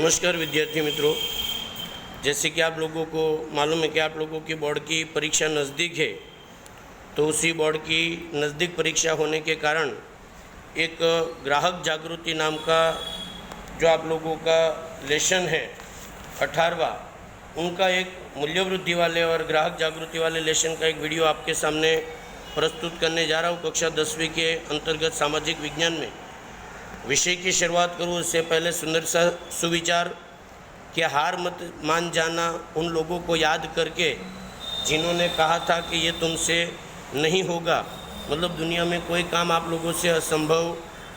नमस्कार विद्यार्थी मित्रों, जैसे कि आप लोगों को मालूम है कि आप लोगों की बोर्ड की परीक्षा नज़दीक है, तो उसी बोर्ड की नज़दीक परीक्षा होने के कारण एक ग्राहक जागृति नाम का जो आप लोगों का लेसन है 18वां, उनका एक मूल्य वृद्धि वाले और ग्राहक जागृति वाले लेसन का एक वीडियो आपके सामने प्रस्तुत करने जा रहा हूँ। कक्षा 10वीं के अंतर्गत सामाजिक विज्ञान में विषय की शुरुआत करूँ उससे पहले सुंदर सा सुविचार कि हार मत मान जाना उन लोगों को याद करके जिन्होंने कहा था कि ये तुमसे नहीं होगा। मतलब दुनिया में कोई काम आप लोगों से असंभव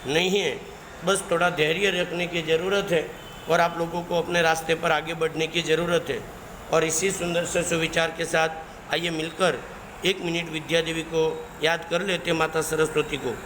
नहीं है, बस थोड़ा धैर्य रखने की ज़रूरत है और आप लोगों को अपने रास्ते पर आगे बढ़ने की ज़रूरत है। और इसी सुंदर से सुविचार के साथ आइए मिलकर 1 मिनट विद्या देवी को याद कर लेते, माता सरस्वती को।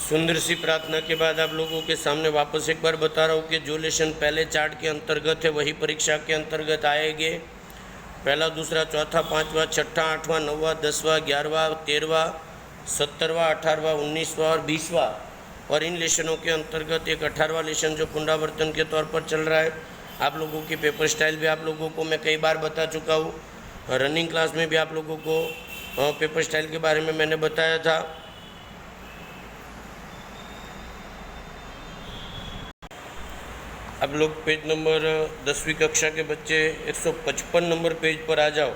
सुंदर सी प्रार्थना के बाद आप लोगों के सामने वापस एक बार बता रहा हूँ कि जो लेसन पहले चार्ट के अंतर्गत है वही परीक्षा के अंतर्गत आएंगे। पहला, दूसरा, चौथा, पाँचवा, छठा, आठवां, 9वां, 10वां, 11वां, 13वां, 17वां, 18वां, 19वां और 20वां। और इन लेसनों के अंतर्गत एक 18वां लेसन जो पुनरावर्तन के तौर पर चल रहा है। आप लोगों की पेपर स्टाइल भी आप लोगों को मैं कई बार बता चुका हूँ। रनिंग क्लास में भी आप लोगों को पेपर स्टाइल के बारे में मैंने बताया था। आप लोग पेज नंबर 10वीं कक्षा के बच्चे 155 नंबर पेज पर आ जाओ।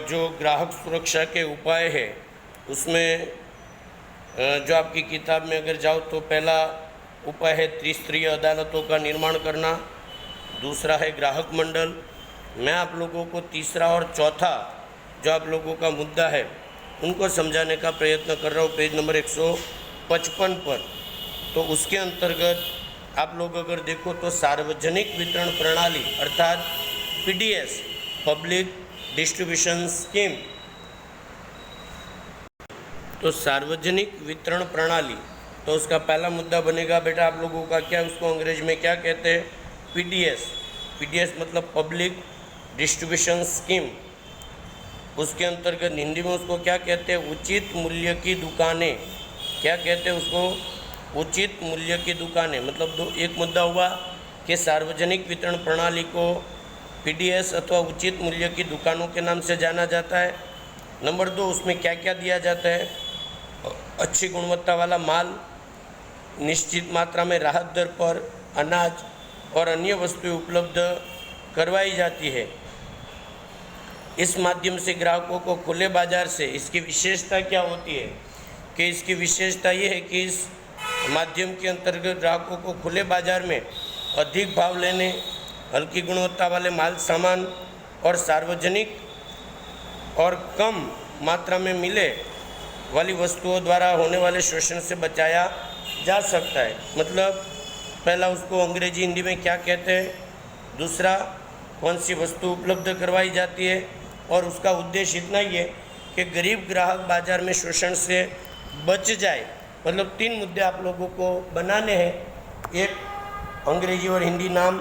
जो ग्राहक सुरक्षा के उपाय है उसमें जो आपकी किताब में अगर जाओ तो पहला उपाय है त्रिस्तरीय अदालतों का निर्माण करना। दूसरा है ग्राहक मंडल। मैं आप लोगों को तीसरा और चौथा जो आप लोगों का मुद्दा है उनको समझाने का प्रयत्न कर रहा हूँ पेज नंबर 155 पर। तो उसके अंतर्गत आप लोग अगर देखो तो सार्वजनिक वितरण प्रणाली अर्थात पीडीएस, पब्लिक डिस्ट्रीब्यूशन स्कीम। तो सार्वजनिक वितरण प्रणाली, तो उसका पहला मुद्दा बनेगा बेटा आप लोगों का क्या, उसको अंग्रेज में क्या कहते हैं, पीडीएस। पीडीएस मतलब पब्लिक डिस्ट्रीब्यूशन स्कीम। उसके अंतर्गत हिंदी में उसको क्या कहते हैं, उचित मूल्य की दुकानें। क्या कहते हैं उसको, उचित मूल्य की दुकानें। मतलब एक मुद्दा हुआ कि सार्वजनिक वितरण प्रणाली को पीडीएस अथवा उचित मूल्य की दुकानों के नाम से जाना जाता है। नंबर 2, उसमें क्या क्या दिया जाता है, अच्छी गुणवत्ता वाला माल, निश्चित मात्रा में राहत दर पर अनाज और अन्य वस्तुएं उपलब्ध करवाई जाती है। इस माध्यम से ग्राहकों को खुले बाजार से, इसकी विशेषता क्या होती है कि इसकी विशेषता ये है कि इस माध्यम के अंतर्गत ग्राहकों को खुले बाजार में अधिक भाव लेने, हल्की गुणवत्ता वाले माल सामान और सार्वजनिक और कम मात्रा में मिले वाली वस्तुओं द्वारा होने वाले शोषण से बचाया जा सकता है। मतलब पहला उसको अंग्रेजी हिंदी में क्या कहते हैं, दूसरा कौन सी वस्तु उपलब्ध करवाई जाती है, और उसका उद्देश्य इतना ही है कि गरीब ग्राहक बाजार में शोषण से बच जाए। मतलब 3 मुद्दे आप लोगों को बनाने हैं, एक अंग्रेजी और हिंदी नाम,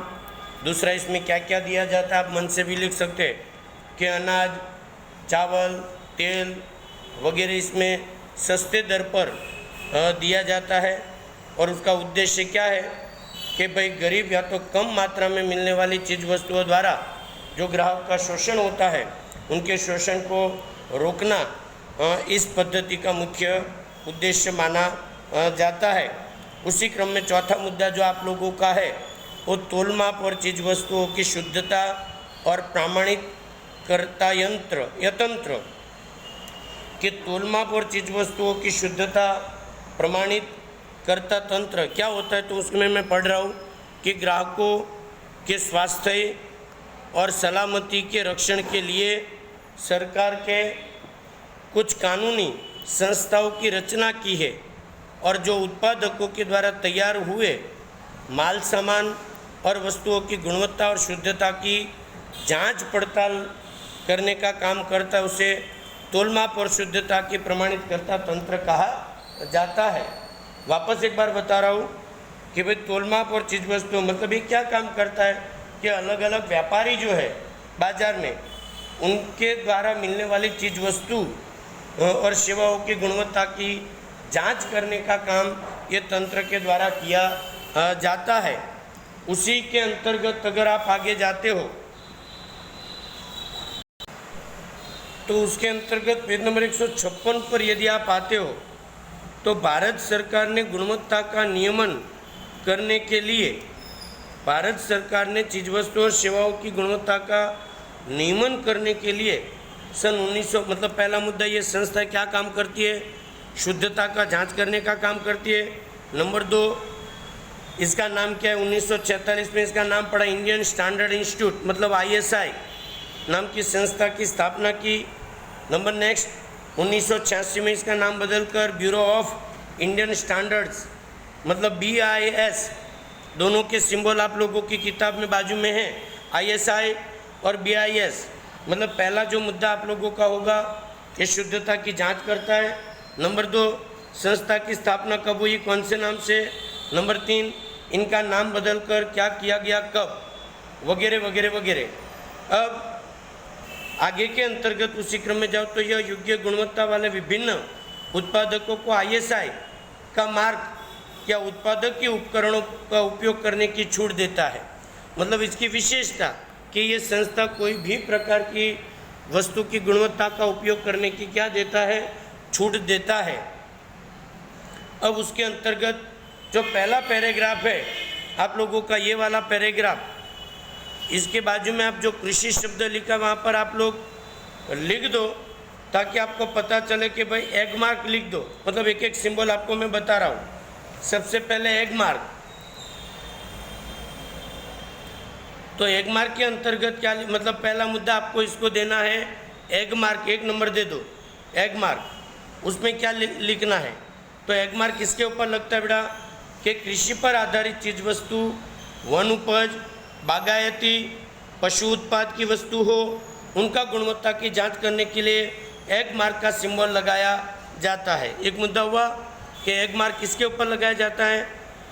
दूसरा इसमें क्या क्या दिया जाता है, आप मन से भी लिख सकते हैं कि अनाज, चावल, तेल वगैरह इसमें सस्ते दर पर दिया जाता है। और उसका उद्देश्य क्या है कि भाई गरीब या तो कम मात्रा में मिलने वाली चीज़ वस्तुओं द्वारा जो ग्राहक का शोषण होता है उनके शोषण को रोकना इस पद्धति का मुख्य उद्देश्य माना जाता है। उसी क्रम में चौथा मुद्दा जो आप लोगों का है वो तोलमाप और चीज़ वस्तुओं की शुद्धता और प्रामाणिक कर्ता यंत्र कि तोलमाप और चीज़ वस्तुओं की शुद्धता प्रमाणित कर्ता तंत्र क्या होता है। तो उसमें मैं पढ़ रहा हूँ कि ग्राहकों के स्वास्थ्य और सलामती के रक्षण के लिए सरकार के कुछ कानूनी संस्थाओं की रचना की है और जो उत्पादकों के द्वारा तैयार हुए माल सामान और वस्तुओं की गुणवत्ता और शुद्धता की जांच पड़ताल करने का काम करता है उसे तोलमाप और शुद्धता की प्रमाणित कर्ता तंत्र कहा जाता है। वापस एक बार बता रहा हूँ कि भाई तोलमाप और चीज़ वस्तुओं मतलब ये क्या काम करता है कि अलग अलग व्यापारी जो है बाजार में उनके द्वारा मिलने वाली चीज़ वस्तु और सेवाओं की गुणवत्ता की जांच करने का काम ये तंत्र के द्वारा किया जाता है। उसी के अंतर्गत अगर आप आगे जाते हो तो उसके अंतर्गत पेज नंबर 156 पर यदि आप आते हो तो भारत सरकार ने गुणवत्ता का नियमन करने के लिए भारत सरकार ने चीज़वस्तुओं और सेवाओं की गुणवत्ता का नियमन करने के लिए सन 1900 मतलब पहला मुद्दा ये संस्था क्या काम करती है, शुद्धता का जांच करने का काम करती है। नंबर 2 इसका नाम क्या है, 1946 में इसका नाम पड़ा इंडियन स्टैंडर्ड इंस्टीट्यूट मतलब ISI नाम की संस्था की स्थापना की। नंबर नेक्स्ट 1986 में इसका नाम बदलकर ब्यूरो ऑफ इंडियन स्टैंडर्ड्स मतलब BIS, दोनों के सिंबल आप लोगों की किताब में बाजू में है, ISI और BIS। मतलब पहला जो मुद्दा आप लोगों का होगा ये शुद्धता की जांच करता है। नंबर 2 संस्था की स्थापना कब हुई, कौन से नाम से। नंबर 3 इनका नाम बदलकर क्या किया गया, कब, वगैरह वगैरह वगैरह। अब आगे के अंतर्गत उसी क्रम में जाओ तो यह योग्य गुणवत्ता वाले विभिन्न उत्पादकों को ISI का मार्क या उत्पादक के उपकरणों का उपयोग करने की छूट देता है। मतलब इसकी विशेषता कि ये संस्था कोई भी प्रकार की वस्तु की गुणवत्ता का उपयोग करने की क्या देता है, छूट देता है। अब उसके अंतर्गत जो पहला पैराग्राफ है आप लोगों का ये वाला पैराग्राफ, इसके बाजू में आप जो कृषि शब्द लिखा वहाँ पर आप लोग लिख दो ताकि आपको पता चले कि भाई एग मार्क लिख दो। मतलब एक एक सिंबल आपको मैं बता रहा हूँ। सबसे पहले एग मार्क, तो एग मार्क के अंतर्गत क्या मतलब पहला मुद्दा आपको इसको देना है एग मार्क, 1 नंबर दे दो एग मार्क। उसमें क्या लिखना है, तो एग मार्क किसके ऊपर लगता है बेटा कि कृषि पर आधारित चीज वस्तु, वन उपज, बागायती, पशु उत्पाद की वस्तु हो उनका गुणवत्ता की जांच करने के लिए एग मार्क का सिंबल लगाया जाता है। एक मुद्दा हुआ कि एग मार्क किसके ऊपर लगाया जाता है,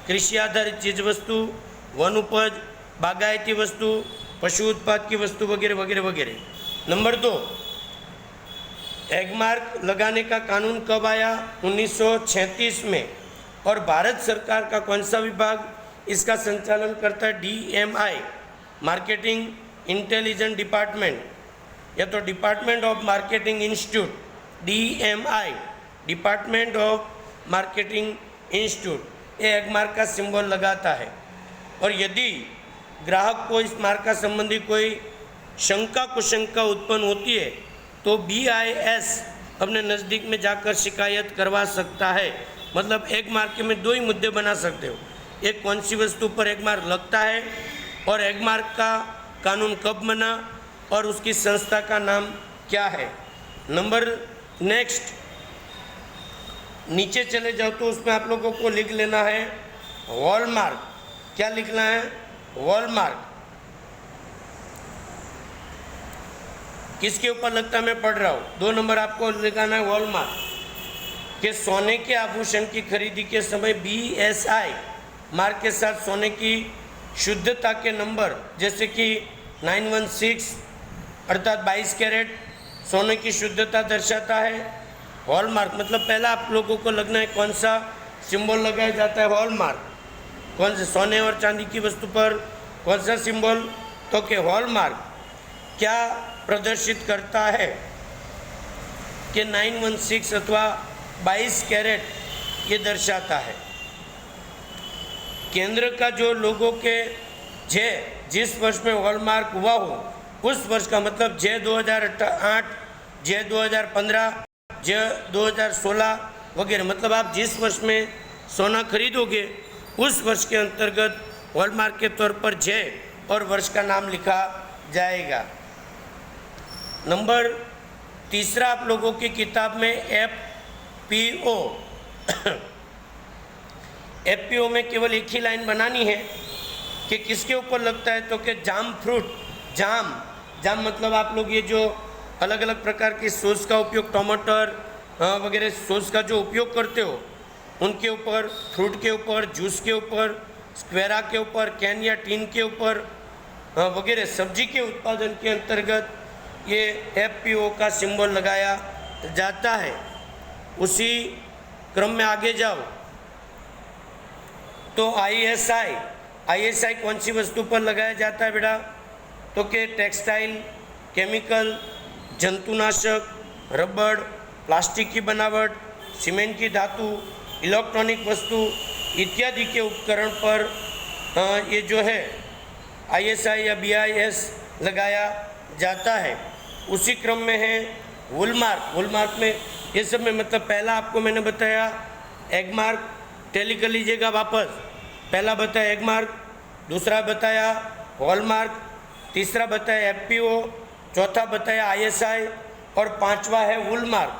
कृषि आधारित चीज वस्तु, वन उपज, बागायती वस्तु, पशु उत्पाद की वस्तु वगैरह वगैरह वगैरह। नंबर 2 एग मार्क लगाने का कानून कब आया, 1936 में। और भारत सरकार का कौन सा विभाग इसका संचालन करता है, DMI मार्केटिंग इंटेलिजेंस डिपार्टमेंट या तो department of marketing institute, DMI department of marketing institute ये एग मार्क का सिंबल लगाता है। और यदि ग्राहक को इस मार्क का संबंधी कोई शंका कुशंका उत्पन्न होती है तो BIS अपने नज़दीक में जाकर शिकायत करवा सकता है। मतलब एग मार्क में 2 ही मुद्दे बना सकते हो, एक कौन सी वस्तु पर एग मार्क लगता है और एग मार्क का कानून कब बना और उसकी संस्था का नाम क्या है। नंबर नेक्स्ट नीचे चले जाओ तो उसमें आप लोगों को लिख लेना है वॉलमार्क। क्या लिखना है, वॉलमार्क किसके ऊपर लगता है मैं पढ़ रहा हूँ, 2 नंबर आपको लिखाना है वॉलमार्क के सोने के आभूषण की खरीदी के समय BSI मार्क के साथ सोने की शुद्धता के नंबर जैसे कि 916 अर्थात 22 कैरेट सोने की शुद्धता दर्शाता है हॉलमार्क मतलब पहला आप लोगों को लगना है कौन सा सिंबल लगाया जाता है, हॉलमार्क। कौन से सोने और चांदी की वस्तु पर कौन सा सिंबल, तो कि हॉलमार्क क्या प्रदर्शित करता है कि 916 अथवा 22 कैरेट ये दर्शाता है। केंद्र का जो लोगों के जे जिस वर्ष में हॉलमार्क हुआ हो उस वर्ष का मतलब जे 2008, जे 2015, जे 2016 वगैरह, मतलब आप जिस वर्ष में सोना खरीदोगे उस वर्ष के अंतर्गत हॉलमार्क के तौर पर जे और वर्ष का नाम लिखा जाएगा। नंबर 3 आप लोगों की किताब में FPO FPO में केवल एक ही लाइन बनानी है कि किसके ऊपर लगता है, तो कि जाम फ्रूट, जाम मतलब आप लोग ये जो अलग अलग प्रकार की सॉस का उपयोग, टमाटर वगैरह सॉस का जो उपयोग करते हो उनके ऊपर, फ्रूट के ऊपर, जूस के ऊपर, स्क्वेरा के ऊपर, कैन या टीन के ऊपर वगैरह सब्जी के उत्पादन के अंतर्गत ये FPO का सिंबल लगाया जाता है। उसी क्रम में आगे जाओ तो ISI कौन सी वस्तु पर लगाया जाता है बेटा, तो कि टेक्सटाइल, केमिकल, जंतुनाशक, रबड़, प्लास्टिक की बनावट, सीमेंट की धातु, इलेक्ट्रॉनिक वस्तु इत्यादि के उपकरण पर ये जो है ISI या BIS लगाया जाता है। उसी क्रम में है वुलमार्क में ये सब में मतलब पहला आपको मैंने बताया एगमार्क, टैली कर लीजिएगा वापस, पहला बताया एगमार्क, दूसरा बताया हॉलमार्क, तीसरा बताया FPO, चौथा बताया ISI और पांचवा है वुलमार्क।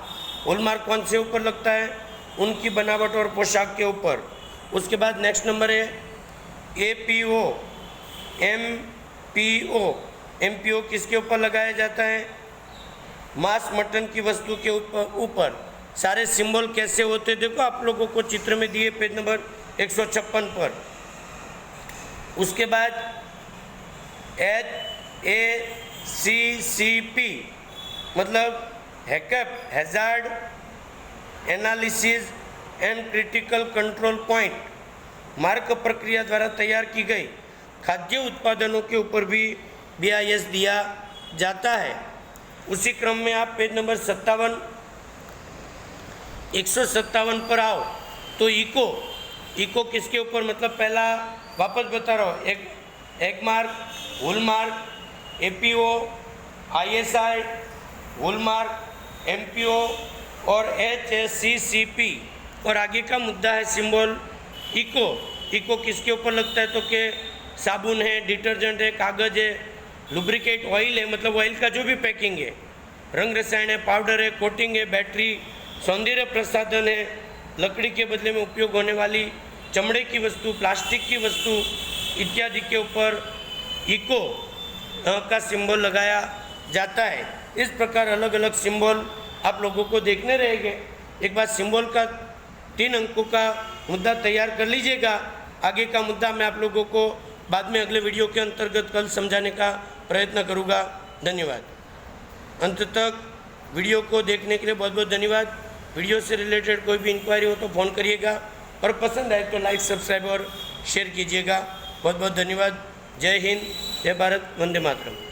वुलमार्क कौन से ऊपर लगता है, उनकी बनावट और पोशाक के ऊपर। उसके बाद नेक्स्ट नंबर है APO, MPO किसके ऊपर लगाया जाता है, मांस मटन की वस्तु के ऊपर। सारे सिंबल कैसे होते देखो आप लोगों को चित्र में दिए पेज नंबर 156 पर। उसके बाद HACCP मतलब hazard analysis and critical control point, mark प्रक्रिया द्वारा तैयार की गई खाद्य उत्पादनों के ऊपर भी BIS दिया जाता है। उसी क्रम में आप पेज नंबर 157 पर आओ तो इको किसके ऊपर, मतलब पहला वापस बता रहा हूँ, एगमार्क, वुलमार्क, APO, ISI, वुलमार्क, MPO और HACCP। और आगे का मुद्दा है सिंबल इको किसके ऊपर लगता है, तो कि साबुन है, डिटर्जेंट है, कागज़ है, लुब्रिकेट ऑयल है मतलब ऑयल का जो भी पैकिंग है, रंग रसायन है, पाउडर है, कोटिंग है, बैटरी, सौंदर्य प्रसाधन है, लकड़ी के बदले में उपयोग होने वाली चमड़े की वस्तु, प्लास्टिक की वस्तु इत्यादि के ऊपर इको का सिंबल लगाया जाता है। इस प्रकार अलग अलग सिंबल आप लोगों को देखने रहेंगे। एक बार सिंबल का 3 अंकों का मुद्दा तैयार कर लीजिएगा। आगे का मुद्दा मैं आप लोगों को बाद में अगले वीडियो के अंतर्गत कल समझाने का प्रयत्न करूँगा। धन्यवाद। अंत तक वीडियो को देखने के लिए बहुत बहुत धन्यवाद। वीडियो से रिलेटेड कोई भी इंक्वायरी हो तो फ़ोन करिएगा और पसंद आए तो लाइक, सब्सक्राइब और शेयर कीजिएगा। बहुत बहुत धन्यवाद। जय हिंद, जय भारत, वंदे मातरम।